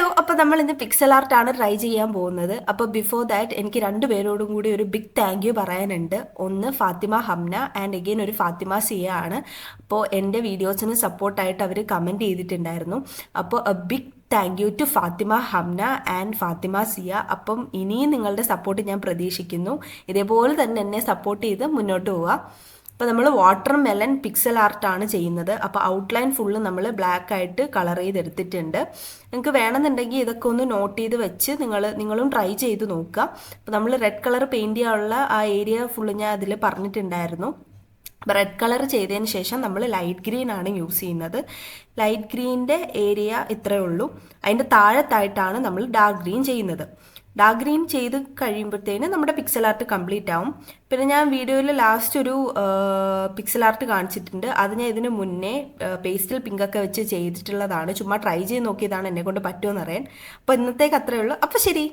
Hello, അപ്പോൾ നമ്മൾ ഇന്ന് പിക്സൽ ആർട്ട് ആണ് ട്രൈ ചെയ്യാൻ പോകുന്നത്. അപ്പോൾ ബിഫോർ ദാറ്റ് എനിക്ക് രണ്ടുപേരോടും കൂടി ഒരു ബിഗ് താങ്ക് യു പറയാനുണ്ട്. ഒന്ന് ഫാത്തിമ ഹംന ആൻഡ് അഗെയിൻ ഒരു ഫാത്തിമ സിയ ആണ്. അപ്പോൾ എൻ്റെ വീഡിയോസിന് സപ്പോർട്ടായിട്ട് അവർ കമൻറ്റ് ചെയ്തിട്ടുണ്ടായിരുന്നു. അപ്പോൾ big thank you to Fathima Hamna and Fathima Siya. അപ്പം ഇനിയും നിങ്ങളുടെ സപ്പോർട്ട് ഞാൻ പ്രതീക്ഷിക്കുന്നു. ഇതേപോലെ തന്നെ എന്നെ സപ്പോർട്ട് ചെയ്ത് മുന്നോട്ട് പോവുക. അപ്പോൾ നമ്മൾ വാട്ടർ മെലൺ പിക്സൽ ആർട്ടാണ് ചെയ്യുന്നത്. അപ്പോൾ ഔട്ട്ലൈൻ ഫുള്ള് നമ്മൾ ബ്ലാക്ക് ആയിട്ട് കളർ ചെയ്തെടുത്തിട്ടുണ്ട്. നിങ്ങൾക്ക് വേണമെന്നുണ്ടെങ്കിൽ ഇതൊക്കെ ഒന്ന് നോട്ട് ചെയ്ത് വെച്ച് നിങ്ങളും ട്രൈ ചെയ്ത് നോക്കുക. അപ്പോൾ നമ്മൾ റെഡ് കളർ പെയിൻറ് ചെയ്യാനുള്ള ആ ഏരിയ ഫുള്ള് ഞാൻ അതിൽ പറഞ്ഞിട്ടുണ്ടായിരുന്നു. അപ്പോൾ റെഡ് കളർ ചെയ്തതിന് ശേഷം നമ്മൾ ലൈറ്റ് ഗ്രീൻ ആണ് യൂസ് ചെയ്യുന്നത്. ലൈറ്റ് ഗ്രീനിൻ്റെ ഏരിയ ഇത്രയേ ഉള്ളൂ. അതിൻ്റെ താഴത്തായിട്ടാണ് നമ്മൾ ഡാർക്ക് ഗ്രീൻ ചെയ്യുന്നത്. ഡാർക്ക് ഗ്രീൻ ചെയ്ത് കഴിയുമ്പോഴത്തേന് നമ്മുടെ പിക്സൽ ആർട്ട് കംപ്ലീറ്റ് ആവും. പിന്നെ ഞാൻ വീഡിയോയിൽ ലാസ്റ്റ് ഒരു പിക്സൽ ആർട്ട് കാണിച്ചിട്ടുണ്ട്. അത് ഞാൻ ഇതിന് മുന്നേ പേസ്റ്റൽ പിങ്കൊക്കെ വെച്ച് ചെയ്തിട്ടുള്ളതാണ്. ചുമ്മാ ട്രൈ ചെയ്ത് നോക്കിയതാണ്, എന്നെ കൊണ്ട് പറ്റുമോ എന്നറിയാൻ. അപ്പോൾ ഇന്നത്തേക്ക് അത്രയേ ഉള്ളൂ. അപ്പോൾ ശരി.